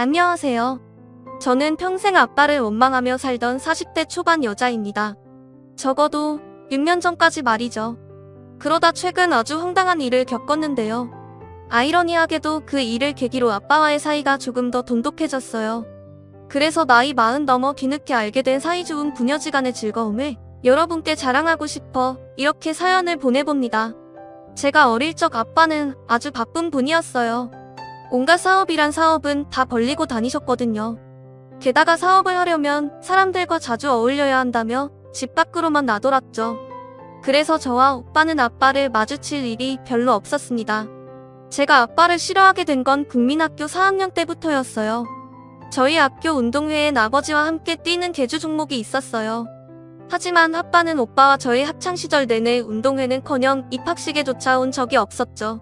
안녕하세요. 저는 평생 아빠를 원망하며 살던 40대 초반 여자입니다. 적어도 6년 전까지 말이죠. 그러다 최근 아주 황당한 일을 겪었는데요. 아이러니하게도 그 일을 계기로 아빠와의 사이가 조금 더 돈독해졌어요. 그래서 나이 40 넘어 뒤늦게 알게 된 사이좋은 부녀지간의 즐거움을 여러분께 자랑하고 싶어 이렇게 사연을 보내봅니다. 제가 어릴 적 아빠는 아주 바쁜 분이었어요. 온갖 사업이란 사업은 다 벌리고 다니셨거든요. 게다가 사업을 하려면 사람들과 자주 어울려야 한다며 집 밖으로만 나돌았죠. 그래서 저와 오빠는 아빠를 마주칠 일이 별로 없었습니다. 제가 아빠를 싫어하게 된 건 국민학교 4학년 때부터였어요. 저희 학교 운동회엔 아버지와 함께 뛰는 계주 종목이 있었어요. 하지만 아빠는 오빠와 저의 학창시절 내내 운동회는커녕 입학식에조차 온 적이 없었죠.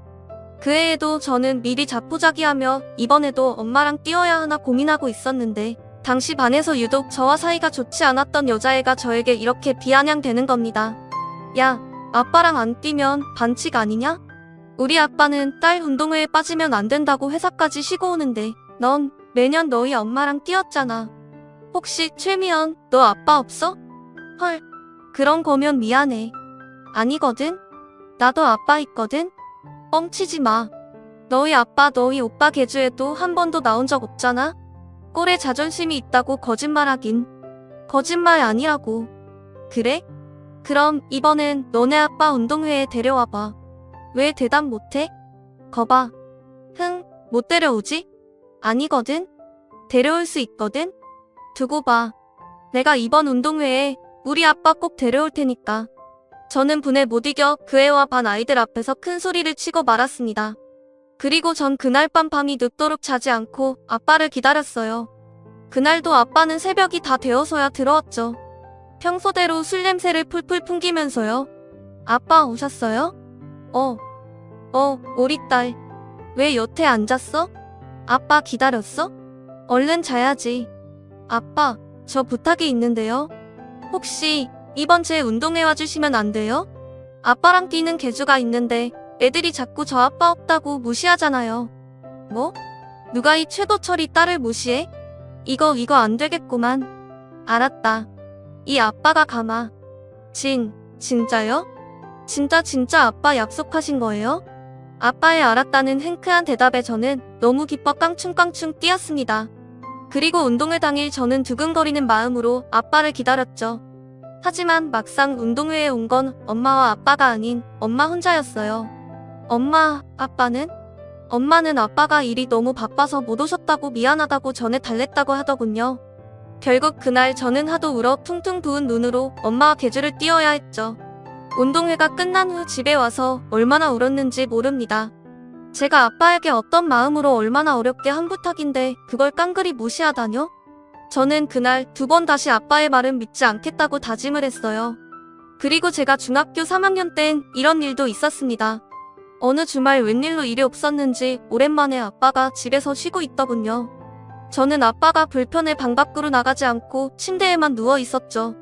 그 해에도 저는 미리 자포자기하며 이번에도 엄마랑 뛰어야 하나 고민하고 있었는데 당시 반에서 유독 저와 사이가 좋지 않았던 여자애가 저에게 이렇게 비아냥대는 겁니다. 야, 아빠랑 안 뛰면 반칙 아니냐? 우리 아빠는 딸 운동회에 빠지면 안 된다고 회사까지 쉬고 오는데 넌 매년 너희 엄마랑 뛰었잖아. 혹시 최미연, 너 아빠 없어? 헐, 그런 거면 미안해. 아니거든? 나도 아빠 있거든? 뻥치지 마. 너희 아빠 너희 오빠 계주에도 한 번도 나온 적 없잖아? 꼴에 자존심이 있다고 거짓말하긴. 거짓말 아니라고. 그래? 그럼 이번엔 너네 아빠 운동회에 데려와봐. 왜 대답 못해? 거봐. 못 데려오지? 아니거든? 데려올 수 있거든? 두고 봐. 내가 이번 운동회에 우리 아빠 꼭 데려올 테니까. 저는 분에 못 이겨 그 애와 반 아이들 앞에서 큰 소리를 치고 말았습니다. 그리고 전 그날 밤이 늦도록 자지 않고 아빠를 기다렸어요. 그날도 아빠는 새벽이 다 되어서야 들어왔죠. 평소대로 술 냄새를 풀풀 풍기면서요. 아빠 오셨어요? 우리 딸. 왜 여태 안 잤어? 아빠 기다렸어? 얼른 자야지. 아빠, 저 부탁이 있는데요. 혹시 이번 제 운동회 와주시면 안 돼요? 아빠랑 뛰는 계주가 있는데 애들이 자꾸 저 아빠 없다고 무시하잖아요. 뭐? 누가 이 최도철이 딸을 무시해? 이거 안 되겠구만. 알았다. 이 아빠가 가마. 진짜요? 진짜 아빠 약속하신 거예요? 아빠의 알았다는 행크한 대답에 저는 너무 기뻐 깡충깡충 뛰었습니다. 그리고 운동회 당일 저는 두근거리는 마음으로 아빠를 기다렸죠. 하지만 막상 운동회에 온 건 엄마와 아빠가 아닌 엄마 혼자였어요. 아빠는? 엄마는 아빠가 일이 너무 바빠서 못 오셨다고 미안하다고 전에 달랬다고 하더군요. 결국 그날 저는 하도 울어 퉁퉁 부은 눈으로 엄마와 계주를 뛰어야 했죠. 운동회가 끝난 후 집에 와서 얼마나 울었는지 모릅니다. 제가 아빠에게 어떤 마음으로 얼마나 어렵게 한 부탁인데 그걸 깡그리 무시하다뇨? 저는 그날 2번 다시 아빠의 말은 믿지 않겠다고 다짐을 했어요. 그리고 제가 중학교 3학년 땐 이런 일도 있었습니다. 어느 주말 웬일로 일이 없었는지 오랜만에 아빠가 집에서 쉬고 있더군요. 저는 아빠가 불편해 방 밖으로 나가지 않고 침대에만 누워 있었죠.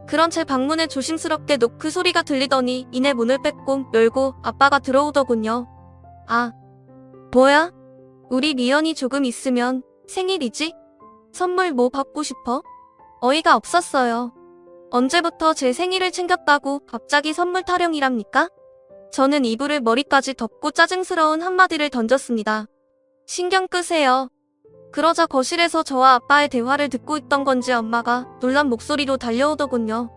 그런 제 방문에 조심스럽게 노크 소리가 들리더니 이내 문을 빼꼼 열고 아빠가 들어오더군요. 아, 뭐야? 우리 미연이 조금 있으면 생일이지? 선물 뭐 받고 싶어? 어이가 없었어요. 언제부터 제 생일을 챙겼다고 갑자기 선물 타령이랍니까? 저는 이불을 머리까지 덮고 짜증스러운 한마디를 던졌습니다. 신경 끄세요. 그러자 거실에서 저와 아빠의 대화를 듣고 있던 건지 엄마가 놀란 목소리로 달려오더군요.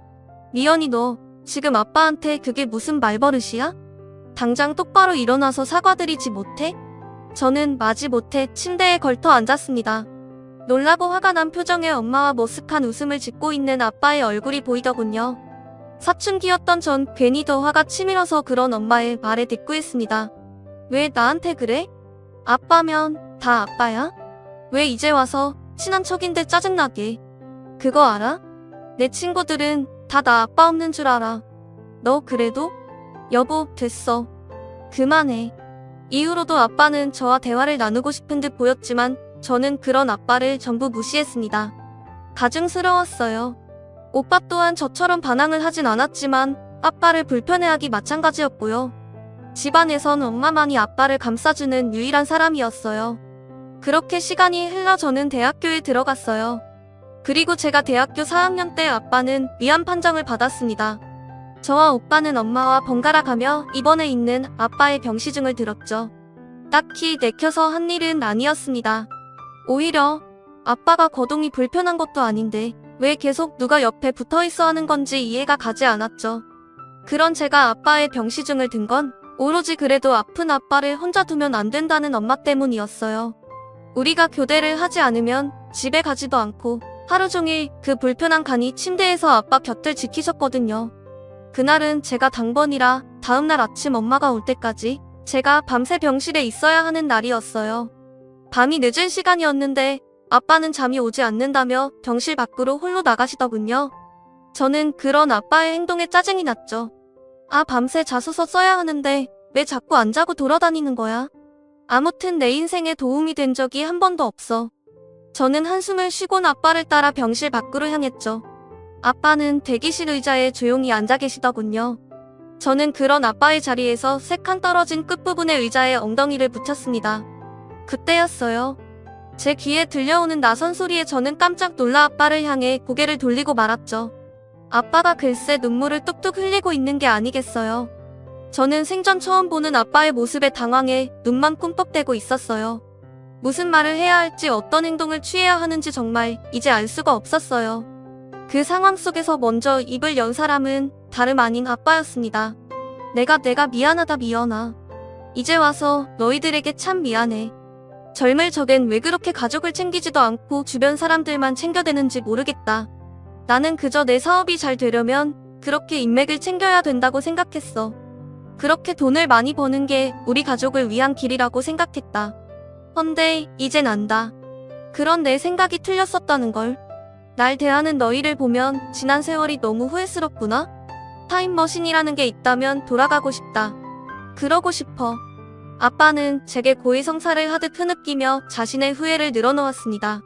미연이 너 지금 아빠한테 그게 무슨 말버릇이야? 당장 똑바로 일어나서 사과드리지 못해? 저는 마지못해 침대에 걸터 앉았습니다. 놀라고 화가 난 표정에 엄마와 머쓱한 웃음을 짓고 있는 아빠의 얼굴이 보이더군요. 사춘기였던 전 괜히 더 화가 치밀어서 그런 엄마의 말에 대꾸했습니다. 왜 나한테 그래? 아빠면 다 아빠야? 왜 이제 와서 친한 척인데 짜증나게. 그거 알아? 내 친구들은 다 나 아빠 없는 줄 알아. 너 그래도? 여보, 됐어. 그만해. 이후로도 아빠는 저와 대화를 나누고 싶은 듯 보였지만 저는 그런 아빠를 전부 무시했습니다. 가증스러웠어요. 오빠 또한 저처럼 반항을 하진 않았지만 아빠를 불편해하기 마찬가지였고요. 집안에선 엄마만이 아빠를 감싸주는 유일한 사람이었어요. 그렇게 시간이 흘러 저는 대학교에 들어갔어요. 그리고 제가 대학교 4학년 때 아빠는 위안 판정을 받았습니다. 저와 오빠는 엄마와 번갈아 가며 입원해 있는 아빠의 병시중을 들었죠. 딱히 내켜서 한 일은 아니었습니다. 오히려 아빠가 거동이 불편한 것도 아닌데 왜 계속 누가 옆에 붙어 있어 하는 건지 이해가 가지 않았죠. 그런 제가 아빠의 병시중을 든 건 오로지 그래도 아픈 아빠를 혼자 두면 안 된다는 엄마 때문이었어요. 우리가 교대를 하지 않으면 집에 가지도 않고 하루 종일 그 불편한 간이 침대에서 아빠 곁을 지키셨거든요. 그날은 제가 당번이라 다음날 아침 엄마가 올 때까지 제가 밤새 병실에 있어야 하는 날이었어요. 밤이 늦은 시간이었는데 아빠는 잠이 오지 않는다며 병실 밖으로 홀로 나가시더군요. 저는 그런 아빠의 행동에 짜증이 났죠. 아, 밤새 자소서 써야 하는데 왜 자꾸 안 자고 돌아다니는 거야? 아무튼 내 인생에 도움이 된 적이 한 번도 없어. 저는 한숨을 쉬곤 아빠를 따라 병실 밖으로 향했죠. 아빠는 대기실 의자에 조용히 앉아 계시더군요. 저는 그런 아빠의 자리에서 3칸 떨어진 끝부분의 의자에 엉덩이를 붙였습니다. 그때였어요. 제 귀에 들려오는 낯선 소리에 저는 깜짝 놀라 아빠를 향해 고개를 돌리고 말았죠. 아빠가 글쎄 눈물을 뚝뚝 흘리고 있는 게 아니겠어요. 저는 생전 처음 보는 아빠의 모습에 당황해 눈만 꿈뻑대고 있었어요. 무슨 말을 해야 할지 어떤 행동을 취해야 하는지 정말 이제 알 수가 없었어요. 그 상황 속에서 먼저 입을 연 사람은 다름 아닌 아빠였습니다. 내가 미안하다 미연아. 이제 와서 너희들에게 참 미안해. 젊을 적엔 왜 그렇게 가족을 챙기지도 않고 주변 사람들만 챙겨대는지 모르겠다. 나는 그저 내 사업이 잘 되려면 그렇게 인맥을 챙겨야 된다고 생각했어. 그렇게 돈을 많이 버는 게 우리 가족을 위한 길이라고 생각했다. 헌데 이젠 안다. 그런 내 생각이 틀렸었다는 걸. 날 대하는 너희를 보면 지난 세월이 너무 후회스럽구나. 타임머신이라는 게 있다면 돌아가고 싶다. 그러고 싶어. 아빠는 제게 고해성사를 하듯 흐느끼며 자신의 후회를 늘어놓았습니다.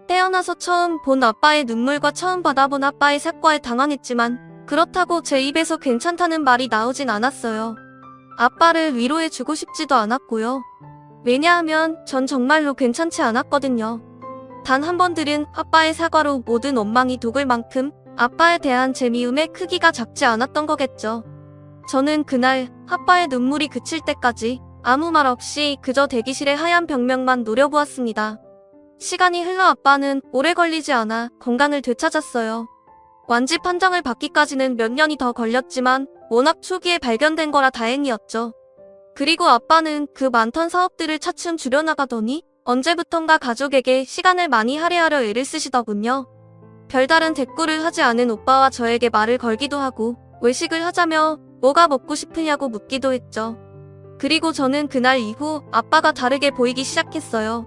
태어나서 처음 본 아빠의 눈물과 처음 받아본 아빠의 사과에 당황했지만 그렇다고 제 입에서 괜찮다는 말이 나오진 않았어요. 아빠를 위로해주고 싶지도 않았고요. 왜냐하면 전 정말로 괜찮지 않았거든요. 단 한 번 들은 아빠의 사과로 모든 원망이 녹을 만큼 아빠에 대한 제 미움의 크기가 작지 않았던 거겠죠. 저는 그날 아빠의 눈물이 그칠 때까지 아무 말 없이 그저 대기실의 하얀 벽면만 노려보았습니다. 시간이 흘러 아빠는 오래 걸리지 않아 건강을 되찾았어요. 완치 판정을 받기까지는 몇 년이 더 걸렸지만 워낙 초기에 발견된 거라 다행이었죠. 그리고 아빠는 그 많던 사업들을 차츰 줄여나가더니 언제부턴가 가족에게 시간을 많이 할애하려 애를 쓰시더군요. 별다른 대꾸를 하지 않은 오빠와 저에게 말을 걸기도 하고 외식을 하자며 뭐가 먹고 싶으냐고 묻기도 했죠. 그리고 저는 그날 이후 아빠가 다르게 보이기 시작했어요.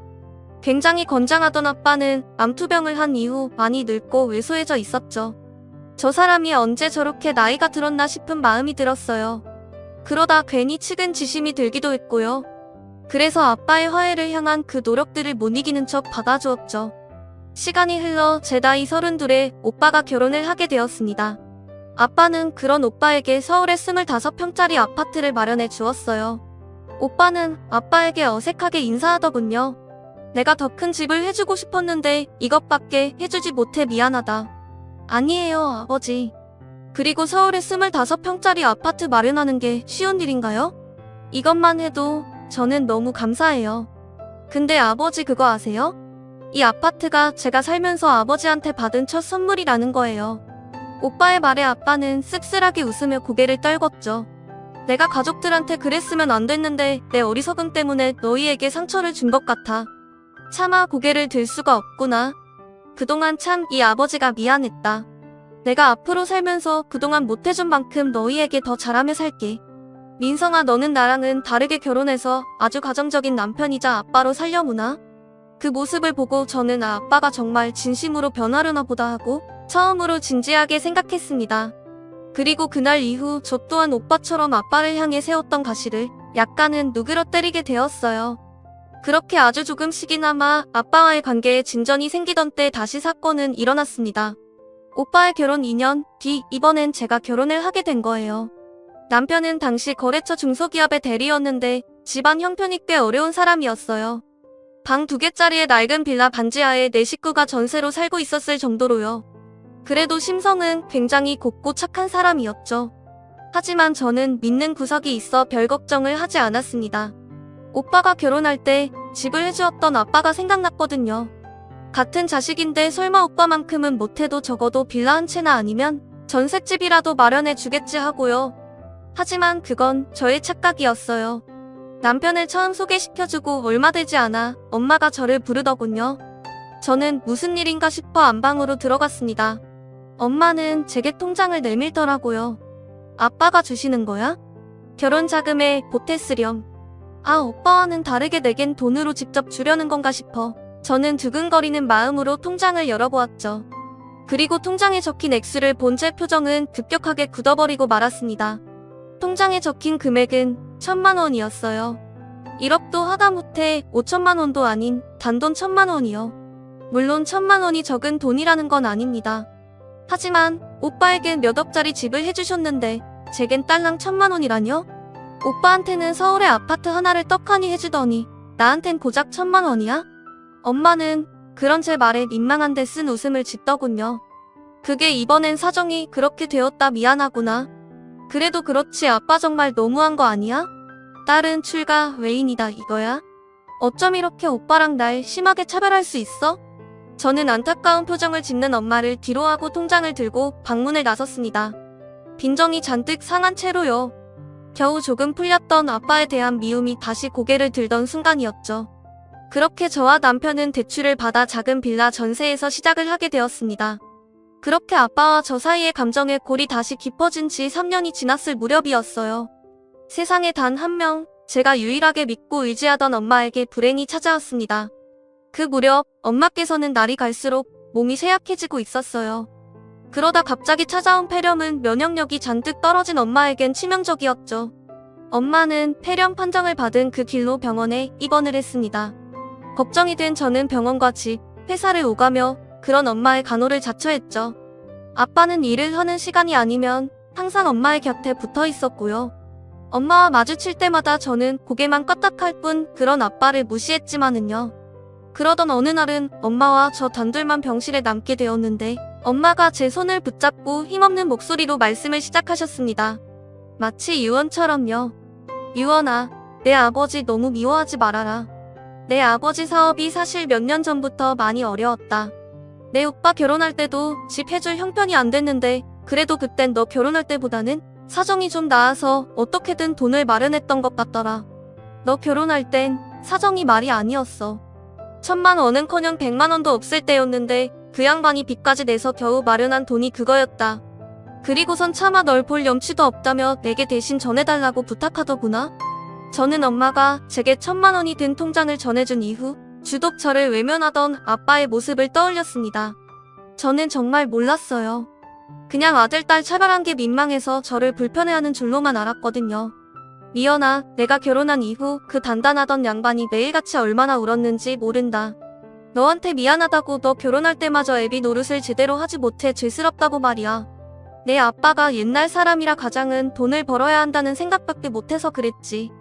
굉장히 건장하던 아빠는 암투병을 한 이후 많이 늙고 왜소해져 있었죠. 저 사람이 언제 저렇게 나이가 들었나 싶은 마음이 들었어요. 그러다 괜히 측은지심이 들기도 했고요. 그래서 아빠의 화해를 향한 그 노력들을 못 이기는 척 받아주었죠. 시간이 흘러 제 나이 32에 오빠가 결혼을 하게 되었습니다. 아빠는 그런 오빠에게 서울에 25평짜리 아파트를 마련해 주었어요. 오빠는 아빠에게 어색하게 인사하더군요. 내가 더 큰 집을 해주고 싶었는데 이것밖에 해주지 못해 미안하다. 아니에요, 아버지. 그리고 서울에 25평짜리 아파트 마련하는 게 쉬운 일인가요? 이것만 해도 저는 너무 감사해요. 근데 아버지 그거 아세요? 이 아파트가 제가 살면서 아버지한테 받은 첫 선물이라는 거예요. 오빠의 말에 아빠는 씁쓸하게 웃으며 고개를 떨궜죠. 내가 가족들한테 그랬으면 안 됐는데 내 어리석음 때문에 너희에게 상처를 준 것 같아. 차마 고개를 들 수가 없구나. 그동안 참 이 아버지가 미안했다. 내가 앞으로 살면서 그동안 못해준 만큼 너희에게 더 잘하며 살게. 민성아, 너는 나랑은 다르게 결혼해서 아주 가정적인 남편이자 아빠로 살려무나? 그 모습을 보고 저는 아빠가 정말 진심으로 변하려나 보다 하고 처음으로 진지하게 생각했습니다. 그리고 그날 이후 저 또한 오빠처럼 아빠를 향해 세웠던 가시를 약간은 누그러뜨리게 되었어요. 그렇게 아주 조금씩이나마 아빠와의 관계에 진전이 생기던 때 다시 사건은 일어났습니다. 오빠의 결혼 2년 뒤 이번엔 제가 결혼을 하게 된 거예요. 남편은 당시 거래처 중소기업의 대리였는데 집안 형편이 꽤 어려운 사람이었어요. 방 2개짜리의 낡은 빌라 반지하에 내 식구가 전세로 살고 있었을 정도로요. 그래도 심성은 굉장히 곱고 착한 사람이었죠. 하지만 저는 믿는 구석이 있어 별 걱정을 하지 않았습니다. 오빠가 결혼할 때 집을 해주었던 아빠가 생각났거든요. 같은 자식인데 설마 오빠만큼은 못해도 적어도 빌라 한 채나 아니면 전셋집이라도 마련해 주겠지 하고요. 하지만 그건 저의 착각이었어요. 남편을 처음 소개시켜주고 얼마 되지 않아 엄마가 저를 부르더군요. 저는 무슨 일인가 싶어 안방으로 들어갔습니다. 엄마는 제게 통장을 내밀더라고요. 아빠가 주시는 거야? 결혼 자금에 보탰으렴. 아, 오빠와는 다르게 내겐 돈으로 직접 주려는 건가 싶어 저는 두근거리는 마음으로 통장을 열어보았죠. 그리고 통장에 적힌 액수를 본 제 표정은 급격하게 굳어버리고 말았습니다. 통장에 적힌 금액은 1,000만 원이었어요. 1억도 하다못해 5천만 원도 아닌 단돈 1,000만 원이요. 물론 1,000만 원이 적은 돈이라는 건 아닙니다. 하지만 오빠에겐 몇 억짜리 집을 해주셨는데 제겐 딸랑 1,000만 원이라뇨? 오빠한테는 서울에 아파트 하나를 떡하니 해주더니 나한텐 고작 1,000만 원이야? 엄마는 그런 제 말에 민망한 데 쓴 웃음을 짓더군요. 그게 이번엔 사정이 그렇게 되었다 미안하구나. 그래도 그렇지 아빠 정말 너무한 거 아니야? 딸은 출가 외인이다 이거야? 어쩜 이렇게 오빠랑 날 심하게 차별할 수 있어? 저는 안타까운 표정을 짓는 엄마를 뒤로하고 통장을 들고 방문을 나섰습니다. 빈정이 잔뜩 상한 채로요. 겨우 조금 풀렸던 아빠에 대한 미움이 다시 고개를 들던 순간이었죠. 그렇게 저와 남편은 대출을 받아 작은 빌라 전세에서 시작을 하게 되었습니다. 그렇게 아빠와 저 사이의 감정의 골이 다시 깊어진 지 3년이 지났을 무렵이었어요. 세상에 단 한 명, 제가 유일하게 믿고 의지하던 엄마에게 불행이 찾아왔습니다. 그 무렵 엄마께서는 날이 갈수록 몸이 쇠약해지고 있었어요. 그러다 갑자기 찾아온 폐렴은 면역력이 잔뜩 떨어진 엄마에겐 치명적이었죠. 엄마는 폐렴 판정을 받은 그 길로 병원에 입원을 했습니다. 걱정이 된 저는 병원과 집, 회사를 오가며 그런 엄마의 간호를 자처했죠. 아빠는 일을 하는 시간이 아니면 항상 엄마의 곁에 붙어 있었고요. 엄마와 마주칠 때마다 저는 고개만 까딱할 뿐 그런 아빠를 무시했지만은요. 그러던 어느 날은 엄마와 저 단둘만 병실에 남게 되었는데 엄마가 제 손을 붙잡고 힘없는 목소리로 말씀을 시작하셨습니다. 마치 유언처럼요. 유언아, 내 아버지 너무 미워하지 말아라. 내 아버지 사업이 사실 몇 년 전부터 많이 어려웠다. 내 오빠 결혼할 때도 집 해줄 형편이 안 됐는데 그래도 그땐 너 결혼할 때보다는 사정이 좀 나아서 어떻게든 돈을 마련했던 것 같더라. 너 결혼할 땐 사정이 말이 아니었어. 1,000만 원은커녕 100만 원도 없을 때였는데 그 양반이 빚까지 내서 겨우 마련한 돈이 그거였다. 그리고선 차마 널 볼 염치도 없다며 내게 대신 전해달라고 부탁하더구나. 저는 엄마가 제게 1,000만 원이 든 통장을 전해준 이후 주독 저를 외면하던 아빠의 모습을 떠올렸습니다. 저는 정말 몰랐어요. 그냥 아들, 딸 차별한 게 민망해서 저를 불편해하는 줄로만 알았거든요. 미연아, 내가 결혼한 이후 그 단단하던 양반이 매일같이 얼마나 울었는지 모른다. 너한테 미안하다고 너 결혼할 때마저 애비 노릇을 제대로 하지 못해 죄스럽다고 말이야. 내 아빠가 옛날 사람이라 가장은 돈을 벌어야 한다는 생각밖에 못해서 그랬지.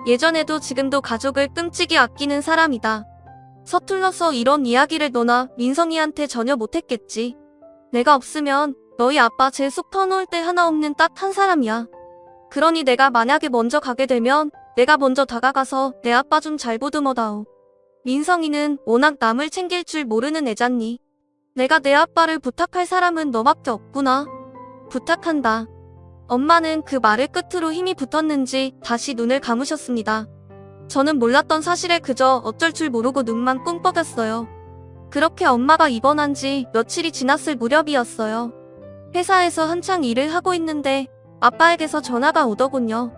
예전에도 지금도 가족을 끔찍이 아끼는 사람이다. 서툴러서 이런 이야기를 너나 민성이한테 전혀 못했겠지. 내가 없으면 너희 아빠 제 속 터놓을 데 하나 없는 딱 한 사람이야. 그러니 내가 만약에 먼저 가게 되면 내가 먼저 다가가서 내 아빠 좀 잘 보듬어다오. 민성이는 워낙 남을 챙길 줄 모르는 애잖니. 내가 내 아빠를 부탁할 사람은 너밖에 없구나. 부탁한다. 엄마는 그 말을 끝으로 힘이 붙었는지 다시 눈을 감으셨습니다. 저는 몰랐던 사실에 그저 어쩔 줄 모르고 눈만 꿍뻑였어요. 그렇게 엄마가 입원한 지 며칠이 지났을 무렵이었어요. 회사에서 한창 일을 하고 있는데 아빠에게서 전화가 오더군요.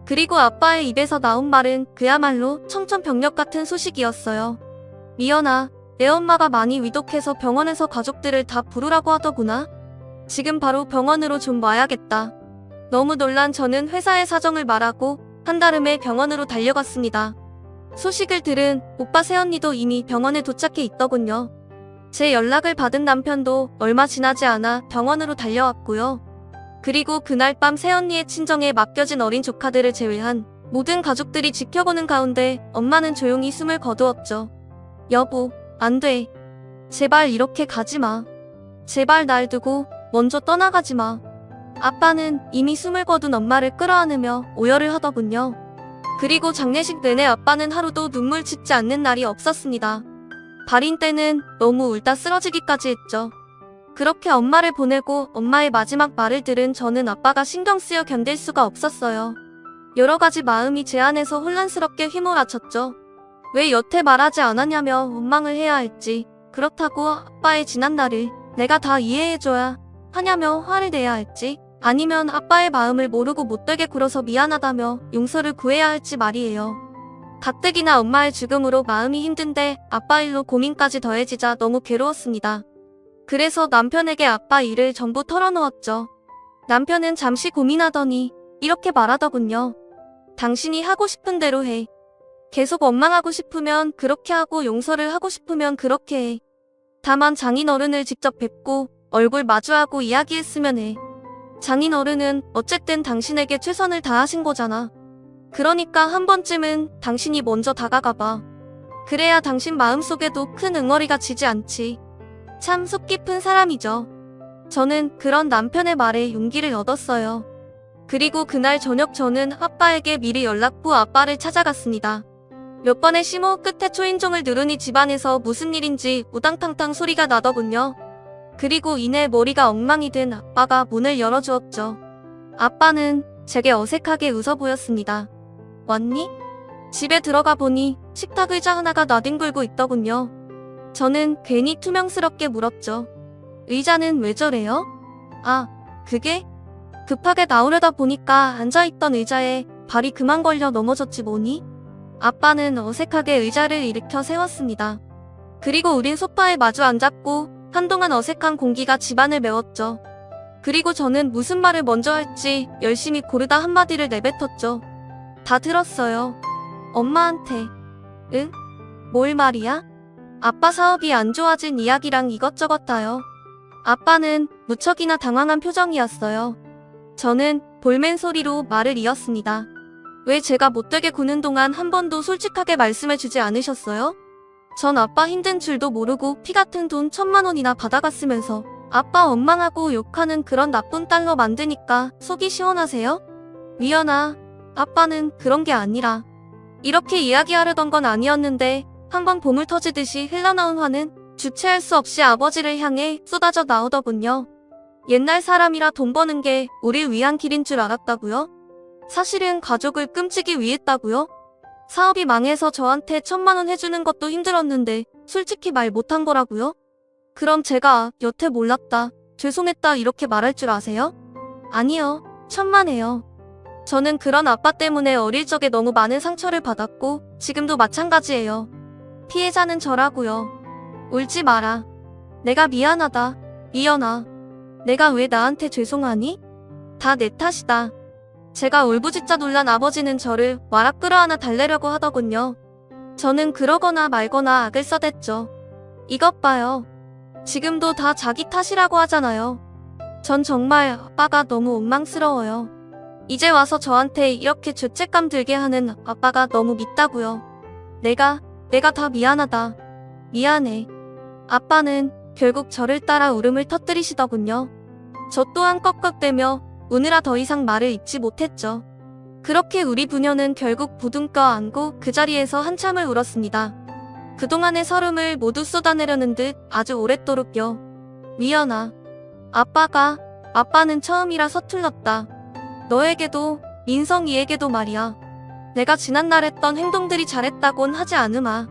그리고 아빠의 입에서 나온 말은 그야말로 청천벽력 같은 소식이었어요. 미연아, 내 엄마가 많이 위독해서 병원에서 가족들을 다 부르라고 하더구나. 지금 바로 병원으로 좀 와야겠다. 너무 놀란 저는 회사의 사정을 말하고 한달음에 병원으로 달려갔습니다. 소식을 들은 오빠 새언니도 이미 병원에 도착해 있더군요. 제 연락을 받은 남편도 얼마 지나지 않아 병원으로 달려왔고요. 그리고 그날 밤 새언니의 친정에 맡겨진 어린 조카들을 제외한 모든 가족들이 지켜보는 가운데 엄마는 조용히 숨을 거두었죠. 여보, 안 돼. 제발 이렇게 가지 마. 제발 날 두고 먼저 떠나가지 마. 아빠는 이미 숨을 거둔 엄마를 끌어안으며 오열을 하더군요. 그리고 장례식 내내 아빠는 하루도 눈물 짓지 않는 날이 없었습니다. 발인 때는 너무 울다 쓰러지기까지 했죠. 그렇게 엄마를 보내고 엄마의 마지막 말을 들은 저는 아빠가 신경 쓰여 견딜 수가 없었어요. 여러 가지 마음이 제 안에서 혼란스럽게 휘몰아쳤죠. 왜 여태 말하지 않았냐며 원망을 해야 할지, 그렇다고 아빠의 지난 날을 내가 다 이해해줘야 하냐며 화를 내야 할지, 아니면 아빠의 마음을 모르고 못되게 굴어서 미안하다며 용서를 구해야 할지 말이에요. 가뜩이나 엄마의 죽음으로 마음이 힘든데 아빠 일로 고민까지 더해지자 너무 괴로웠습니다. 그래서 남편에게 아빠 일을 전부 털어놓았죠. 남편은 잠시 고민하더니 이렇게 말하더군요. 당신이 하고 싶은 대로 해. 계속 원망하고 싶으면 그렇게 하고 용서를 하고 싶으면 그렇게 해. 다만 장인어른을 직접 뵙고 얼굴 마주하고 이야기했으면 해. 장인어른은 어쨌든 당신에게 최선을 다하신 거잖아. 그러니까 한 번쯤은 당신이 먼저 다가가봐. 그래야 당신 마음속에도 큰 응어리가 지지 않지. 참 속 깊은 사람이죠. 저는 그런 남편의 말에 용기를 얻었어요. 그리고 그날 저녁 저는 아빠에게 미리 연락 후 아빠를 찾아갔습니다. 몇 번의 심호흡 끝에 초인종을 누르니 집안에서 무슨 일인지 우당탕탕 소리가 나더군요. 그리고 이내 머리가 엉망이 된 아빠가 문을 열어주었죠. 아빠는 제게 어색하게 웃어 보였습니다. 왔니? 집에 들어가 보니 식탁 의자 하나가 나뒹굴고 있더군요. 저는 괜히 투명스럽게 물었죠. 의자는 왜 저래요? 아, 그게? 급하게 나오려다 보니까 앉아있던 의자에 발이 그만 걸려 넘어졌지 뭐니? 아빠는 어색하게 의자를 일으켜 세웠습니다. 그리고 우린 소파에 마주 앉았고 한동안 어색한 공기가 집안을 메웠죠. 그리고 저는 무슨 말을 먼저 할지 열심히 고르다 한마디를 내뱉었죠. 다 들었어요. 엄마한테. 응? 뭘 말이야? 아빠 사업이 안 좋아진 이야기랑 이것저것 다요. 아빠는 무척이나 당황한 표정이었어요. 저는 볼멘 소리로 말을 이었습니다. 왜 제가 못되게 구는 동안 한 번도 솔직하게 말씀해주지 않으셨어요? 전 아빠 힘든 줄도 모르고 피 같은 돈 1,000만 원이나 받아갔으면서 아빠 원망하고 욕하는 그런 나쁜 딸로 만드니까 속이 시원하세요? 미연아, 아빠는 그런 게 아니라. 이렇게 이야기하려던 건 아니었는데 한번 보물 터지듯이 흘러나온 화는 주체할 수 없이 아버지를 향해 쏟아져 나오더군요. 옛날 사람이라 돈 버는 게 우릴 위한 길인 줄 알았다고요? 사실은 가족을 끔찍이 위했다고요? 사업이 망해서 저한테 1,000만 원 해주는 것도 힘들었는데 솔직히 말 못한 거라고요? 그럼 제가 여태 몰랐다, 죄송했다 이렇게 말할 줄 아세요? 아니요, 천만에요. 저는 그런 아빠 때문에 어릴 적에 너무 많은 상처를 받았고 지금도 마찬가지예요. 피해자는 저라고요. 울지 마라. 내가 미안하다, 미연아. 내가 왜 나한테 죄송하니? 다 내 탓이다. 제가 울부짖자 놀란 아버지는 저를 와락 끌어안아 달래려고 하더군요. 저는 그러거나 말거나 악을 써댔죠. 이것 봐요. 지금도 다 자기 탓이라고 하잖아요. 전 정말 아빠가 너무 원망스러워요. 이제 와서 저한테 이렇게 죄책감 들게 하는 아빠가 너무 밉다고요. 내가 다 미안하다. 미안해. 아빠는 결국 저를 따라 울음을 터뜨리시더군요. 저 또한 꺽꺽대며 우느라 더 이상 말을 잇지 못했죠. 그렇게 우리 부녀는 결국 부둥 껴안고 그 자리에서 한참을 울었습니다. 그동안의 서름을 모두 쏟아내려는 듯 아주 오랫도록요. 미연아. 아빠는 처음이라 서툴렀다. 너에게도 민성이에게도 말이야. 내가 지난날 했던 행동들이 잘했다곤 하지 않으마.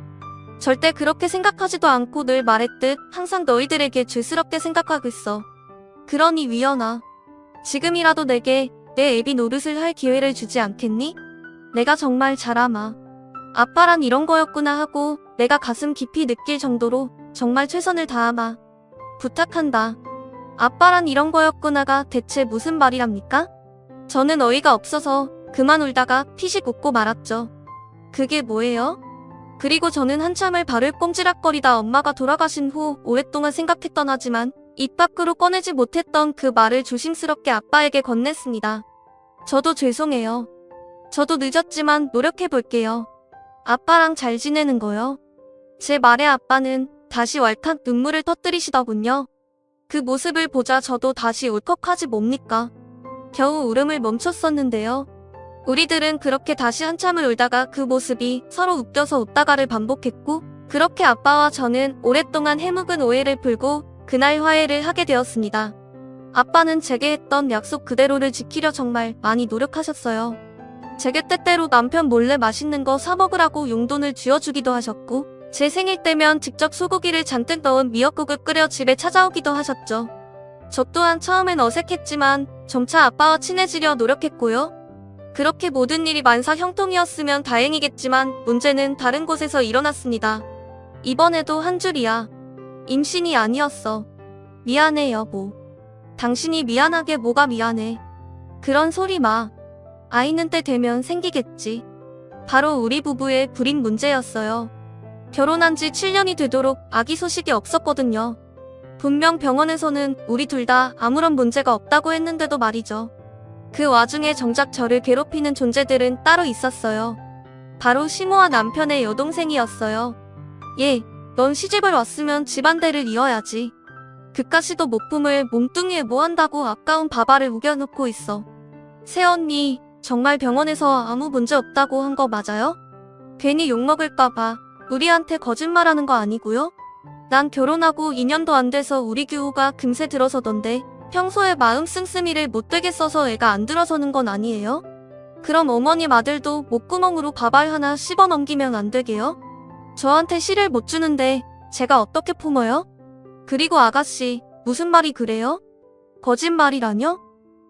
절대 그렇게 생각하지도 않고 늘 말했듯 항상 너희들에게 죄스럽게 생각하고 있어. 그러니 미연아. 지금이라도 내게 내 애비 노릇을 할 기회를 주지 않겠니? 내가 정말 잘 아마. 아빠란 이런 거였구나 하고 내가 가슴 깊이 느낄 정도로 정말 최선을 다하마. 부탁한다. 아빠란 이런 거였구나가 대체 무슨 말이랍니까? 저는 어이가 없어서 그만 울다가 피식 웃고 말았죠. 그게 뭐예요? 그리고 저는 한참을 발을 꼼지락거리다 엄마가 돌아가신 후 오랫동안 생각했던 하지만 입 밖으로 꺼내지 못했던 그 말을 조심스럽게 아빠에게 건넸습니다. 저도 죄송해요. 저도 늦었지만 노력해볼게요. 아빠랑 잘 지내는 거요. 제 말에 아빠는 다시 왈칵 눈물을 터뜨리시더군요. 그 모습을 보자 저도 다시 울컥하지 뭡니까. 겨우 울음을 멈췄었는데요. 우리들은 그렇게 다시 한참을 울다가 그 모습이 서로 웃겨서 웃다가를 반복했고, 그렇게 아빠와 저는 오랫동안 해묵은 오해를 풀고 그날 화해를 하게 되었습니다. 아빠는 제게 했던 약속 그대로를 지키려 정말 많이 노력하셨어요. 제게 때때로 남편 몰래 맛있는 거 사 먹으라고 용돈을 쥐어주기도 하셨고, 제 생일 때면 직접 소고기를 잔뜩 넣은 미역국을 끓여 집에 찾아오기도 하셨죠. 저 또한 처음엔 어색했지만 점차 아빠와 친해지려 노력했고요. 그렇게 모든 일이 만사형통이었으면 다행이겠지만 문제는 다른 곳에서 일어났습니다. 이번에도 한 줄이야. 임신이 아니었어. 미안해 여보. 당신이 미안하게 뭐가 미안해. 그런 소리 마. 아이는 때 되면 생기겠지. 바로 우리 부부의 불임 문제였어요. 결혼한 지 7년이 되도록 아기 소식이 없었거든요. 분명 병원에서는 우리 둘 다 아무런 문제가 없다고 했는데도 말이죠. 그 와중에 정작 저를 괴롭히는 존재들은 따로 있었어요. 바로 시모와 남편의 여동생이었어요. 얘, 넌 시집을 왔으면 집안대를 이어야지. 그까지도 못 품을 몸뚱이에 뭐 한다고 아까운 바바를 우겨놓고 있어. 새언니, 정말 병원에서 아무 문제 없다고 한 거 맞아요? 괜히 욕먹을까봐 우리한테 거짓말하는 거 아니고요? 난 결혼하고 2년도 안 돼서 우리 규호가 금세 들어서던데 평소에 마음 씀씀이를 못되게 써서 애가 안 들어서는 건 아니에요? 그럼 어머님 아들도 목구멍으로 밥알 하나 씹어 넘기면 안 되게요? 저한테 씨를 못 주는데 제가 어떻게 품어요? 그리고 아가씨, 무슨 말이 그래요? 거짓말이라뇨?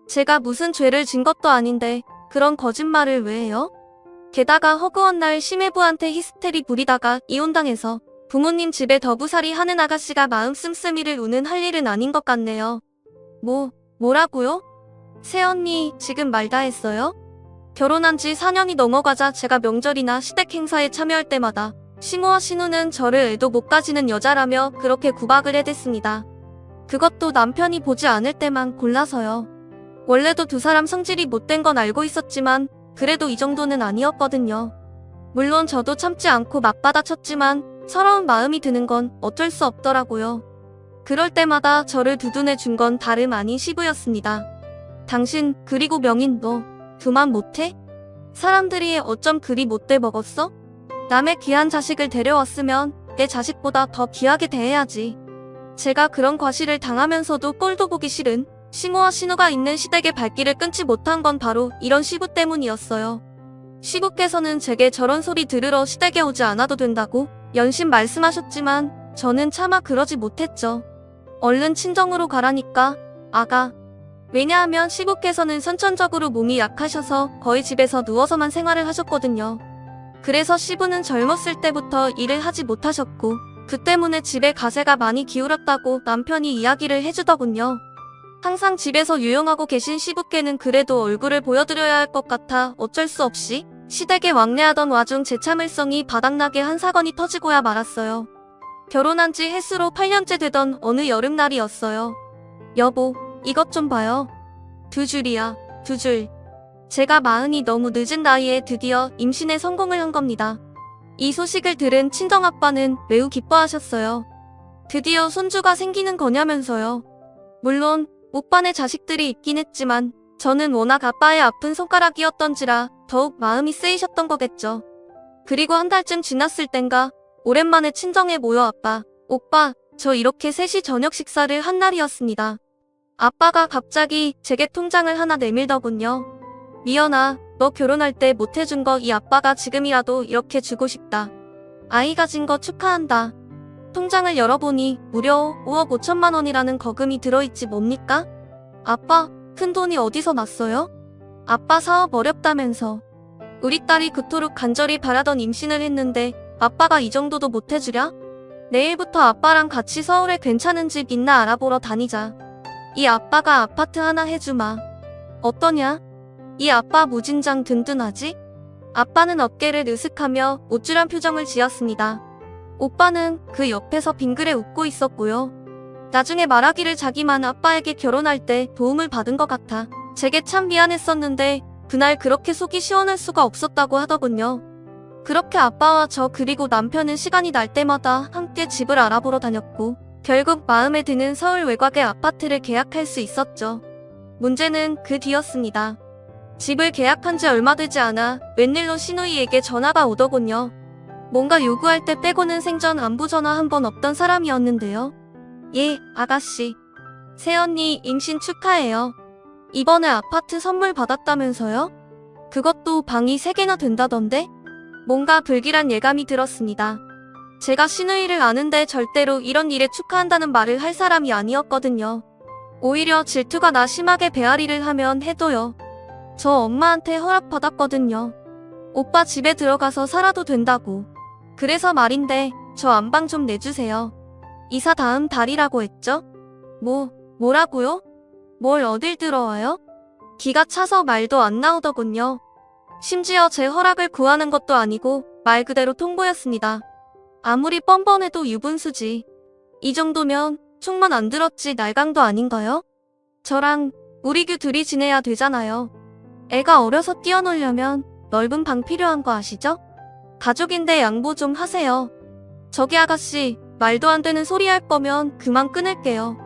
제가 무슨 죄를 진 것도 아닌데 그런 거짓말을 왜 해요? 게다가 허구한 날 심해부한테 히스테리 부리다가 이혼당해서 부모님 집에 더부살이 하는 아가씨가 마음 씀씀이를 우는 할 일은 아닌 것 같네요. 뭐라고요? 새언니, 지금 말 다 했어요? 결혼한 지 4년이 넘어가자 제가 명절이나 시댁 행사에 참여할 때마다 시모와 신우는 저를 애도 못 가지는 여자라며 그렇게 구박을 해댔습니다. 그것도 남편이 보지 않을 때만 골라서요. 원래도 두 사람 성질이 못된 건 알고 있었지만 그래도 이 정도는 아니었거든요. 물론 저도 참지 않고 맞받아쳤지만 서러운 마음이 드는 건 어쩔 수 없더라고요. 그럴 때마다 저를 두둔해 준 건 다름 아닌 시부였습니다. 당신, 그리고 명인 너 그만 못해? 사람들이 어쩜 그리 못돼 먹었어? 남의 귀한 자식을 데려왔으면 내 자식보다 더 귀하게 대해야지. 제가 그런 과시를 당하면서도 꼴도 보기 싫은 시모와 신우가 있는 시댁의 발길을 끊지 못한 건 바로 이런 시부 때문이었어요. 시부께서는 제게 저런 소리 들으러 시댁에 오지 않아도 된다고 연신 말씀하셨지만 저는 차마 그러지 못했죠. 얼른 친정으로 가라니까, 아가. 왜냐하면 시부께서는 선천적으로 몸이 약하셔서 거의 집에서 누워서만 생활을 하셨거든요. 그래서 시부는 젊었을 때부터 일을 하지 못하셨고 그 때문에 집에 가세가 많이 기울었다고 남편이 이야기를 해주더군요. 항상 집에서 유용하고 계신 시부께는 그래도 얼굴을 보여드려야 할 것 같아 어쩔 수 없이 시댁에 왕래하던 와중 제 참을성이 바닥나게 한 사건이 터지고야 말았어요. 결혼한 지 햇수로 8년째 되던 어느 여름날이었어요. 여보, 이것 좀 봐요. 2줄이야, 2줄. 제가 마흔이 너무 늦은 나이에 드디어 임신에 성공을 한 겁니다. 이 소식을 들은 친정아빠는 매우 기뻐하셨어요. 드디어 손주가 생기는 거냐면서요. 물론 오빠네 자식들이 있긴 했지만 저는 워낙 아빠의 아픈 손가락이었던지라 더욱 마음이 쓰이셨던 거겠죠. 그리고 한 달쯤 지났을 땐가 오랜만에 친정에 모여 아빠, 오빠, 저 이렇게 셋이 저녁 식사를 한 날이었습니다. 아빠가 갑자기 제게 통장을 하나 내밀더군요. 미연아, 너 결혼할 때 못해준 거 이 아빠가 지금이라도 이렇게 주고 싶다. 아이 가진 거 축하한다. 통장을 열어보니 무려 5억 5천만 원이라는 거금이 들어있지 뭡니까? 아빠, 큰 돈이 어디서 났어요? 아빠 사업 어렵다면서. 우리 딸이 그토록 간절히 바라던 임신을 했는데 아빠가 이 정도도 못해주랴? 내일부터 아빠랑 같이 서울에 괜찮은 집 있나 알아보러 다니자. 이 아빠가 아파트 하나 해주마. 어떠냐? 이 아빠 무진장 든든하지? 아빠는 어깨를 으쓱하며 우쭐한 표정을 지었습니다. 오빠는 그 옆에서 빙그레 웃고 있었고요. 나중에 말하기를 자기만 아빠에게 결혼할 때 도움을 받은 것 같아 제게 참 미안했었는데 그날 그렇게 속이 시원할 수가 없었다고 하더군요. 그렇게 아빠와 저 그리고 남편은 시간이 날 때마다 함께 집을 알아보러 다녔고 결국 마음에 드는 서울 외곽의 아파트를 계약할 수 있었죠. 문제는 그 뒤였습니다. 집을 계약한 지 얼마 되지 않아 웬일로 시누이에게 전화가 오더군요. 뭔가 요구할 때 빼고는 생전 안부 전화 한 번 없던 사람이었는데요. 예, 아가씨. 새언니 임신 축하해요. 이번에 아파트 선물 받았다면서요? 그것도 방이 3개나 된다던데? 뭔가 불길한 예감이 들었습니다. 제가 시누이를 아는데 절대로 이런 일에 축하한다는 말을 할 사람이 아니었거든요. 오히려 질투가 나 심하게 배앓이를 하면 해도요. 저 엄마한테 허락받았거든요. 오빠 집에 들어가서 살아도 된다고. 그래서 말인데 저 안방 좀 내주세요. 이사 다음 달이라고 했죠? 뭐라고요? 뭘 어딜 들어와요? 기가 차서 말도 안 나오더군요. 심지어 제 허락을 구하는 것도 아니고 말 그대로 통보였습니다. 아무리 뻔뻔해도 유분수지. 이 정도면 총만 안 들었지 날강도 아닌가요? 저랑 우리 규 둘이 지내야 되잖아요. 애가 어려서 뛰어놀려면 넓은 방 필요한 거 아시죠? 가족인데 양보 좀 하세요. 저기 아가씨, 말도 안 되는 소리 할 거면 그만 끊을게요.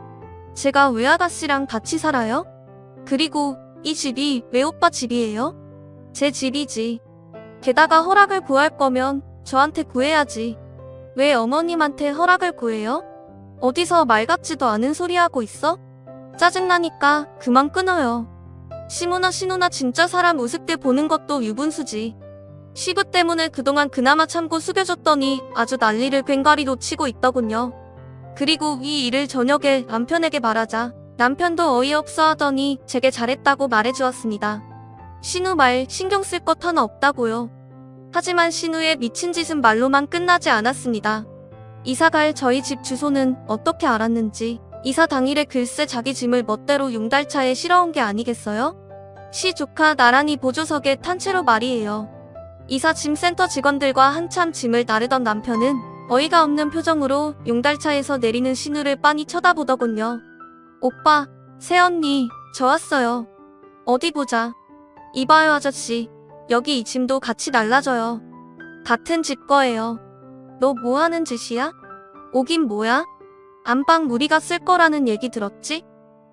제가 왜 아가씨랑 같이 살아요? 그리고 이 집이 왜 오빠 집이에요? 제 집이지. 게다가 허락을 구할 거면 저한테 구해야지. 왜 어머님한테 허락을 구해요? 어디서 말 같지도 않은 소리 하고 있어? 짜증나니까 그만 끊어요. 시누나 진짜 사람 우습게 보는 것도 유분수지. 시부 때문에 그동안 그나마 참고 숙여줬더니 아주 난리를 꽹과리로 치고 있더군요. 그리고 이 일을 저녁에 남편에게 말하자 남편도 어이없어 하더니 제게 잘했다고 말해주었습니다. 신우 말 신경 쓸 것 하나 없다고요. 하지만 신우의 미친 짓은 말로만 끝나지 않았습니다. 이사갈 저희 집 주소는 어떻게 알았는지 이사 당일에 글쎄 자기 짐을 멋대로 용달차에 실어온 게 아니겠어요? 시 조카 나란히 보조석에 탄 채로 말이에요. 이사 짐센터 직원들과 한참 짐을 나르던 남편은 어이가 없는 표정으로 용달차에서 내리는 신우를 빤히 쳐다보더군요. 오빠, 새언니, 저 왔어요. 어디 보자. 이봐요 아저씨, 여기 이 짐도 같이 날라줘요. 같은 집 거예요. 너 뭐 하는 짓이야? 오긴 뭐야? 안방 우리가 쓸 거라는 얘기 들었지?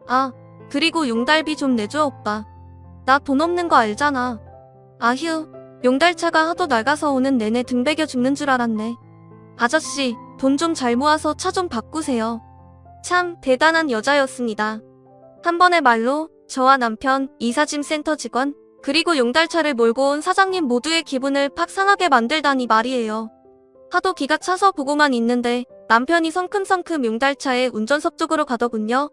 아, 그리고 용달비 좀 내줘 오빠. 나 돈 없는 거 알잖아. 아휴, 용달차가 하도 낡아서 오는 내내 등 베겨 죽는 줄 알았네. 아저씨, 돈 좀 잘 모아서 차 좀 바꾸세요. 참 대단한 여자였습니다. 한 번의 말로 저와 남편, 이사짐 센터 직원, 그리고 용달차를 몰고 온 사장님 모두의 기분을 팍 상하게 만들다니 말이에요. 하도 기가 차서 보고만 있는데 남편이 성큼성큼 용달차에 운전석 쪽으로 가더군요.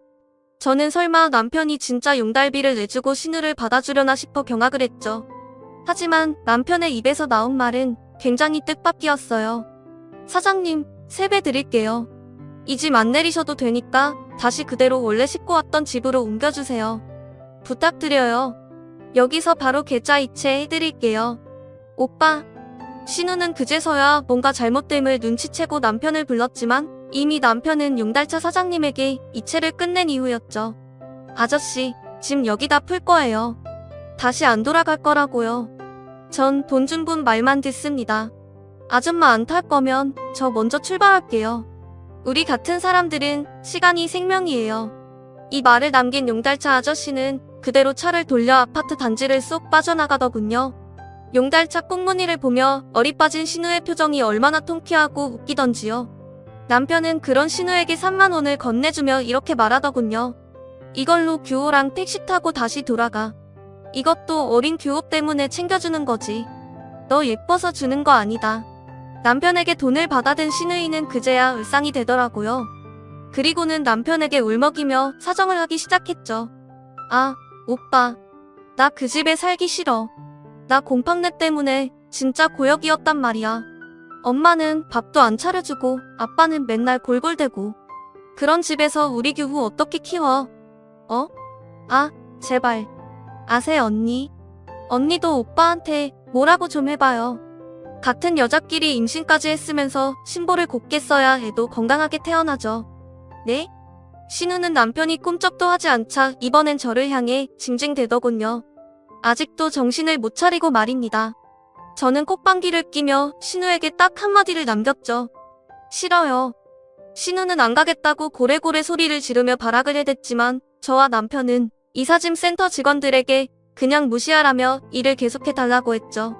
저는 설마 남편이 진짜 용달비를 내주고 신우를 받아주려나 싶어 경악을 했죠. 하지만 남편의 입에서 나온 말은 굉장히 뜻밖이었어요. 사장님, 세배 드릴게요. 이 집 안 내리셔도 되니까 다시 그대로 원래 싣고 왔던 집으로 옮겨주세요. 부탁드려요. 여기서 바로 계좌 이체 해드릴게요. 오빠. 신우는 그제서야 뭔가 잘못됨을 눈치채고 남편을 불렀지만 이미 남편은 용달차 사장님에게 이체를 끝낸 이후였죠. 아저씨, 짐 여기다 풀 거예요. 다시 안 돌아갈 거라고요. 전 돈 준 분 말만 듣습니다. 아줌마 안 탈 거면 저 먼저 출발할게요. 우리 같은 사람들은 시간이 생명이에요. 이 말을 남긴 용달차 아저씨는 그대로 차를 돌려 아파트 단지를 쏙 빠져나가더군요. 용달차 꽁무니를 보며 어리 빠진 신우의 표정이 얼마나 통쾌하고 웃기던지요. 남편은 그런 신우에게 3만 원을 건네주며 이렇게 말하더군요. 이걸로 규호랑 택시 타고 다시 돌아가. 이것도 어린 규호 때문에 챙겨주는 거지. 너 예뻐서 주는 거 아니다. 남편에게 돈을 받아든 신우이는 그제야 울상이 되더라고요. 그리고는 남편에게 울먹이며 사정을 하기 시작했죠. 아, 오빠. 나 그 집에 살기 싫어. 나 곰팡내 때문에 진짜 고역이었단 말이야. 엄마는 밥도 안 차려주고 아빠는 맨날 골골대고. 그런 집에서 우리 규호 어떻게 키워? 어? 아, 제발. 아세 언니? 언니도 오빠한테 뭐라고 좀 해봐요. 같은 여자끼리 임신까지 했으면서 신보를 곱게 써야 해도 건강하게 태어나죠. 네? 신우는 남편이 꿈쩍도 하지 않자 이번엔 저를 향해 징징대더군요. 아직도 정신을 못 차리고 말입니다. 저는 콧방귀를 끼며 신우에게 딱 한마디를 남겼죠. 싫어요. 신우는 안 가겠다고 고래고래 소리를 지르며 발악을 해댔지만 저와 남편은 이사짐센터 직원들에게 그냥 무시하라며 일을 계속해달라고 했죠.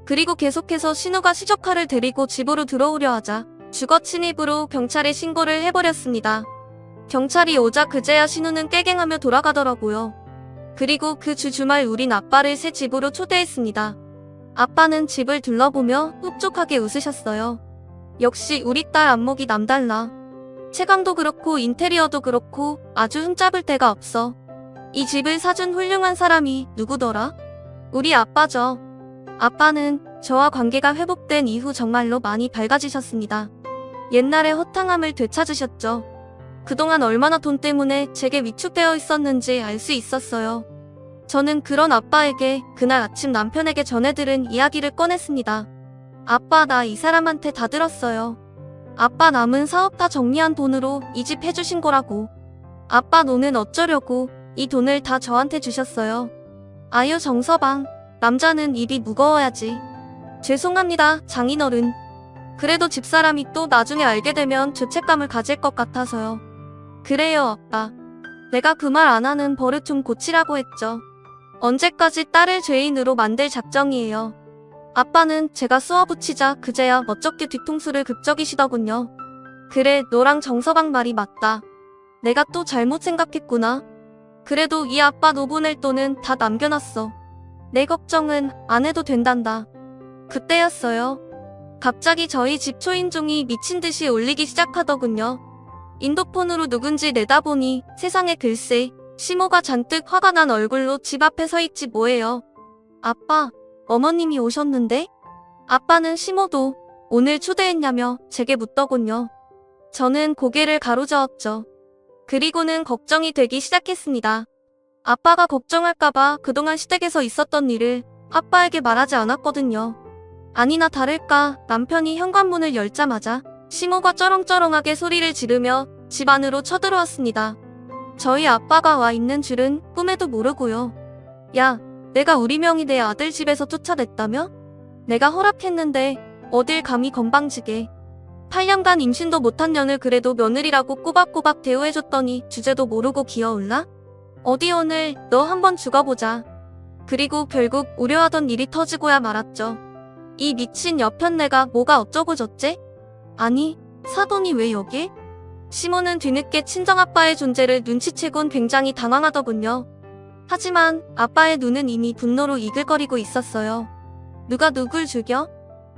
그리고 계속해서 신우가 시조카를 데리고 집으로 들어오려 하자 주거 침입으로 경찰에 신고를 해버렸습니다. 경찰이 오자 그제야 신우는 깨갱하며 돌아가더라고요. 그리고 그 주말 우린 아빠를 새 집으로 초대했습니다. 아빠는 집을 둘러보며 흡족하게 웃으셨어요. 역시 우리 딸 안목이 남달라. 채광도 그렇고 인테리어도 그렇고 아주 흠잡을 데가 없어. 이 집을 사준 훌륭한 사람이 누구더라? 우리 아빠죠. 아빠는 저와 관계가 회복된 이후 정말로 많이 밝아지셨습니다. 옛날의 허탕함을 되찾으셨죠. 그동안 얼마나 돈 때문에 제게 위축되어 있었는지 알 수 있었어요. 저는 그런 아빠에게 그날 아침 남편에게 전해들은 이야기를 꺼냈습니다. 아빠, 나 이 사람한테 다 들었어요. 아빠 남은 사업 다 정리한 돈으로 이 집 해주신 거라고. 아빠 너는 어쩌려고 이 돈을 다 저한테 주셨어요. 아유 정서방, 남자는 입이 무거워야지. 죄송합니다 장인어른. 그래도 집사람이 또 나중에 알게 되면 죄책감을 가질 것 같아서요. 그래요 아빠. 내가 그 말 안 하는 버릇 좀 고치라고 했죠. 언제까지 딸을 죄인으로 만들 작정이에요. 아빠는 제가 쏘아붙이자 그제야 멋쩍게 뒤통수를 급적이시더군요. 그래, 너랑 정서방 말이 맞다. 내가 또 잘못 생각했구나. 그래도 이 아빠 노보낼 돈은 다 남겨놨어. 내 걱정은 안 해도 된단다. 그때였어요. 갑자기 저희 집 초인종이 미친듯이 울리기 시작하더군요. 인도폰으로 누군지 내다보니 세상에 글쎄 시모가 잔뜩 화가 난 얼굴로 집 앞에 서 있지 뭐예요. 아빠, 어머님이 오셨는데? 아빠는 시모도 오늘 초대했냐며 제게 묻더군요. 저는 고개를 가로저었죠. 그리고는 걱정이 되기 시작했습니다. 아빠가 걱정할까봐 그동안 시댁에서 있었던 일을 아빠에게 말하지 않았거든요. 아니나 다를까 남편이 현관문을 열자마자 시모가 쩌렁쩌렁하게 소리를 지르며 집 안으로 쳐들어왔습니다. 저희 아빠가 와 있는 줄은 꿈에도 모르고요. 야, 내가 우리 명의 내 아들 집에서 쫓아냈다며? 내가 허락했는데 어딜 감히 건방지게. 8년간 임신도 못한 년을 그래도 며느리라고 꼬박꼬박 대우해줬더니 주제도 모르고 기어올라? 어디 오늘 너 한번 죽어보자. 그리고 결국 우려하던 일이 터지고야 말았죠. 이 미친 여편네가 뭐가 어쩌고 저째? 아니, 사돈이 왜 여기에? 시모는 뒤늦게 친정아빠의 존재를 눈치채곤 굉장히 당황하더군요. 하지만 아빠의 눈은 이미 분노로 이글거리고 있었어요. 누가 누굴 죽여?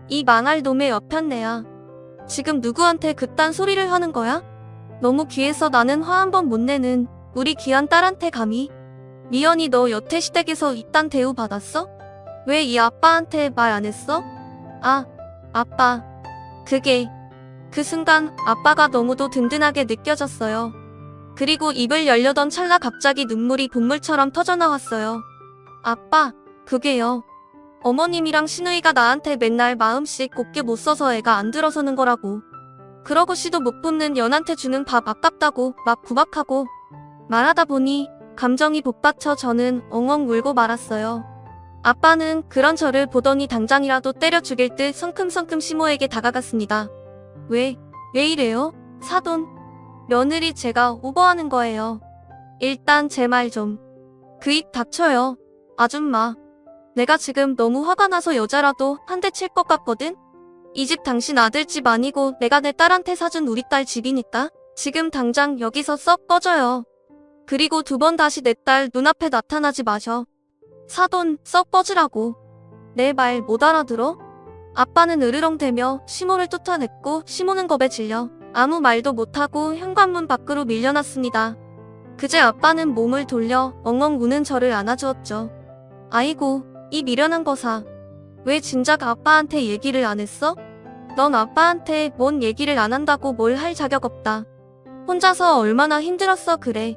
이 망할 놈의 여편네야. 지금 누구한테 그딴 소리를 하는 거야? 너무 귀해서 나는 화 한 번 못 내는 우리 귀한 딸한테 감히? 미연이 너 여태 시댁에서 이딴 대우 받았어? 왜 이 아빠한테 말 안 했어? 아, 아빠. 그 순간 아빠가 너무도 든든하게 느껴졌어요. 그리고 입을 열려던 찰나 갑자기 눈물이 본물처럼 터져나왔어요. 아빠, 그게요. 어머님이랑 시누이가 나한테 맨날 마음씩 곱게 못 써서 애가 안 들어서는 거라고. 그러고 씨도 못 뽑는 연한테 주는 밥 아깝다고 막 구박하고. 말하다 보니 감정이 복받쳐 저는 엉엉 울고 말았어요. 아빠는 그런 저를 보더니 당장이라도 때려 죽일 듯 성큼성큼 시모에게 다가갔습니다. 왜 이래요? 사돈. 며느리 제가 오버하는 거예요. 일단 제 말 좀. 그 입 닥쳐요. 아줌마. 내가 지금 너무 화가 나서 여자라도 한 대 칠 것 같거든? 이 집 당신 아들 집 아니고 내가 내 딸한테 사준 우리 딸 집이니까 지금 당장 여기서 썩 꺼져요. 그리고 두 번 다시 내 딸 눈앞에 나타나지 마셔. 사돈, 썩 꺼지라고. 내 말 못 알아들어? 아빠는 으르렁대며 시모를 쫓아냈고 시모는 겁에 질려 아무 말도 못하고 현관문 밖으로 밀려났습니다. 그제 아빠는 몸을 돌려 엉엉 우는 저를 안아주었죠. 아이고, 이 미련한 거사. 왜 진작 아빠한테 얘기를 안 했어? 넌 아빠한테 뭔 얘기를 안 한다고 뭘 할 자격 없다. 혼자서 얼마나 힘들었어 그래.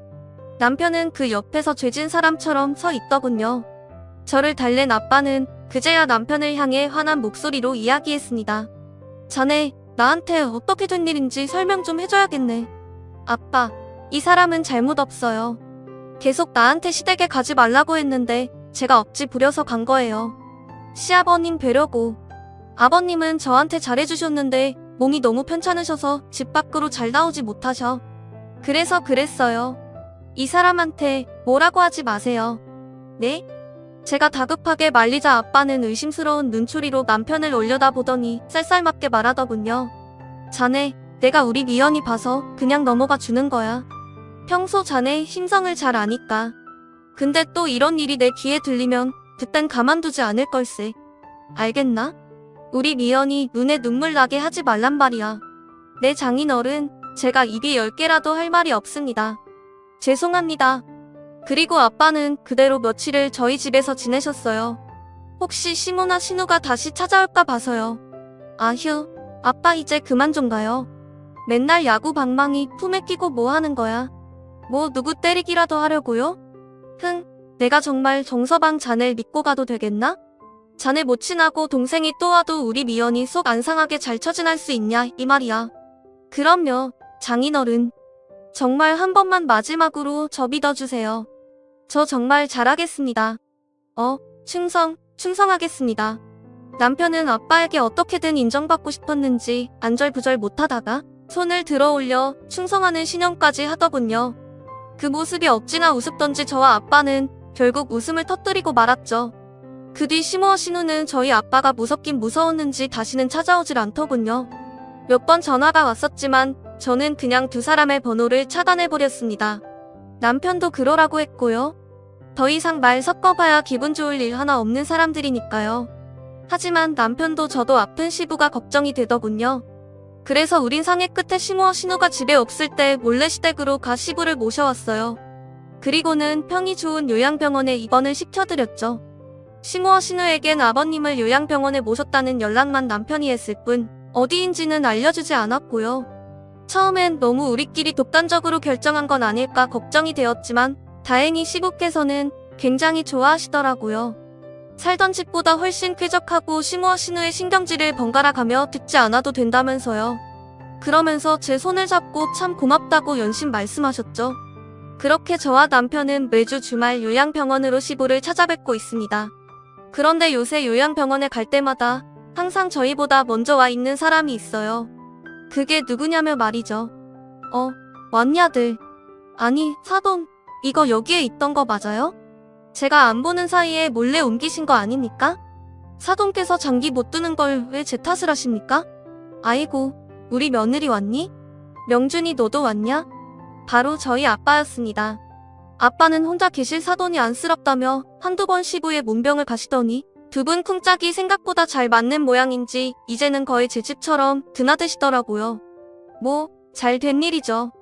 남편은 그 옆에서 죄진 사람처럼 서 있더군요. 저를 달랜 아빠는 그제야 남편을 향해 화난 목소리로 이야기했습니다. 자네, 나한테 어떻게 된 일인지 설명 좀 해줘야겠네. 아빠, 이 사람은 잘못 없어요. 계속 나한테 시댁에 가지 말라고 했는데 제가 억지 부려서 간 거예요. 시아버님 뵈려고. 아버님은 저한테 잘해주셨는데 몸이 너무 편찮으셔서 집 밖으로 잘 나오지 못하셔. 그래서 그랬어요. 이 사람한테 뭐라고 하지 마세요. 네? 제가 다급하게 말리자 아빠는 의심스러운 눈초리로 남편을 올려다보더니 쌀쌀맞게 말하더군요. 자네, 내가 우리 미연이 봐서 그냥 넘어가 주는 거야. 평소 자네 심성을 잘 아니까. 근데 또 이런 일이 내 귀에 들리면 그땐 가만두지 않을 걸세. 알겠나? 우리 미연이 눈에 눈물 나게 하지 말란 말이야. 네 장인어른, 제가 입이 10개라도 할 말이 없습니다. 죄송합니다. 그리고 아빠는 그대로 며칠을 저희 집에서 지내셨어요. 혹시 시모나 신우가 다시 찾아올까 봐서요. 아휴, 아빠 이제 그만 좀 가요. 맨날 야구 방망이 품에 끼고 뭐 하는 거야? 뭐 누구 때리기라도 하려고요? 흥, 내가 정말 정서방 자네를 믿고 가도 되겠나? 자네 모친하고 동생이 또 와도 우리 미연이 속 안 상하게 잘 처신할 수 있냐 이 말이야. 그럼요, 장인어른. 정말 한 번만 마지막으로 저 믿어주세요. 저 정말 잘하겠습니다. 충성하겠습니다. 남편은 아빠에게 어떻게든 인정받고 싶었는지 안절부절 못하다가 손을 들어 올려 충성하는 신용까지 하더군요. 그 모습이 어찌나 우습던지 저와 아빠는 결국 웃음을 터뜨리고 말았죠. 그 뒤 시모와 신우는 저희 아빠가 무섭긴 무서웠는지 다시는 찾아오질 않더군요. 몇 번 전화가 왔었지만 저는 그냥 두 사람의 번호를 차단해버렸습니다. 남편도 그러라고 했고요. 더 이상 말 섞어봐야 기분 좋을 일 하나 없는 사람들이니까요. 하지만 남편도 저도 아픈 시부가 걱정이 되더군요. 그래서 우린 상해 끝에 시모와 신우가 집에 없을 때 몰래 시댁으로 가 시부를 모셔왔어요. 그리고는 평이 좋은 요양병원에 입원을 시켜드렸죠. 시모와 신우에겐 아버님을 요양병원에 모셨다는 연락만 남편이 했을 뿐 어디인지는 알려주지 않았고요. 처음엔 너무 우리끼리 독단적으로 결정한 건 아닐까 걱정이 되었지만 다행히 시부께서는 굉장히 좋아하시더라고요. 살던 집보다 훨씬 쾌적하고 시모와 신우의 신경질을 번갈아 가며 듣지 않아도 된다면서요. 그러면서 제 손을 잡고 참 고맙다고 연신 말씀하셨죠. 그렇게 저와 남편은 매주 주말 요양병원으로 시부를 찾아뵙고 있습니다. 그런데 요새 요양병원에 갈 때마다 항상 저희보다 먼저 와 있는 사람이 있어요. 그게 누구냐며 말이죠. 왔냐들. 아니, 사돈, 이거 여기에 있던 거 맞아요? 제가 안 보는 사이에 몰래 옮기신 거 아닙니까? 사돈께서 장기 못 두는 걸 왜 제 탓을 하십니까? 아이고, 우리 며느리 왔니? 명준이 너도 왔냐? 바로 저희 아빠였습니다. 아빠는 혼자 계실 사돈이 안쓰럽다며 한두 번 시부에 문병을 가시더니 두 분 쿵짝이 생각보다 잘 맞는 모양인지 이제는 거의 제 집처럼 드나드시더라고요. 뭐, 잘 된 일이죠.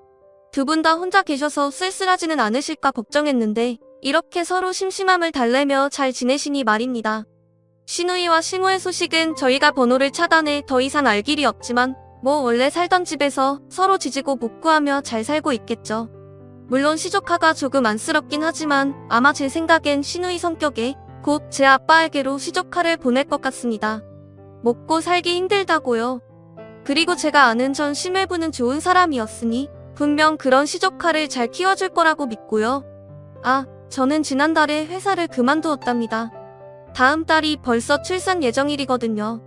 두 분 다 혼자 계셔서 쓸쓸하지는 않으실까 걱정했는데 이렇게 서로 심심함을 달래며 잘 지내시니 말입니다. 신우이와 시모의 소식은 저희가 번호를 차단해 더 이상 알 길이 없지만 뭐 원래 살던 집에서 서로 지지고 볶고하며 잘 살고 있겠죠. 물론 시조카가 조금 안쓰럽긴 하지만 아마 제 생각엔 신우이 성격에 곧 제 아빠에게로 시조카를 보낼 것 같습니다. 먹고 살기 힘들다고요. 그리고 제가 아는 전 심외부는 좋은 사람이었으니 분명 그런 시조카를 잘 키워줄 거라고 믿고요. 저는 지난달에 회사를 그만두었답니다. 다음 달이 벌써 출산 예정일이거든요.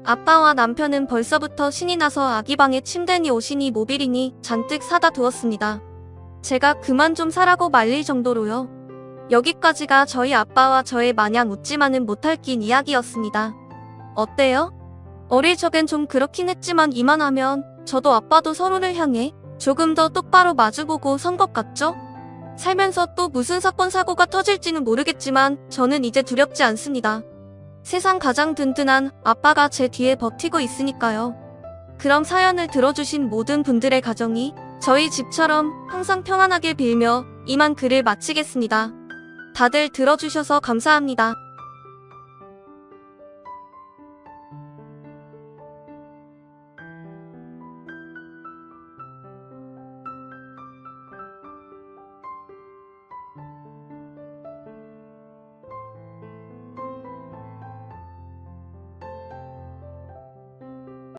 아빠와 남편은 벌써부터 신이 나서 아기방에 침대니 옷이니 모빌이니 잔뜩 사다 두었습니다. 제가 그만 좀 사라고 말릴 정도로요. 여기까지가 저희 아빠와 저의 마냥 웃지만은 못할 낀 이야기였습니다. 어때요? 어릴 적엔 좀 그렇긴 했지만 이만하면 저도 아빠도 서로를 향해 조금 더 똑바로 마주보고 선 것 같죠? 살면서 또 무슨 사건 사고가 터질지는 모르겠지만 저는 이제 두렵지 않습니다. 세상 가장 든든한 아빠가 제 뒤에 버티고 있으니까요. 그럼 사연을 들어주신 모든 분들의 가정이 저희 집처럼 항상 평안하게 빌며 이만 글을 마치겠습니다. 다들 들어주셔서 감사합니다.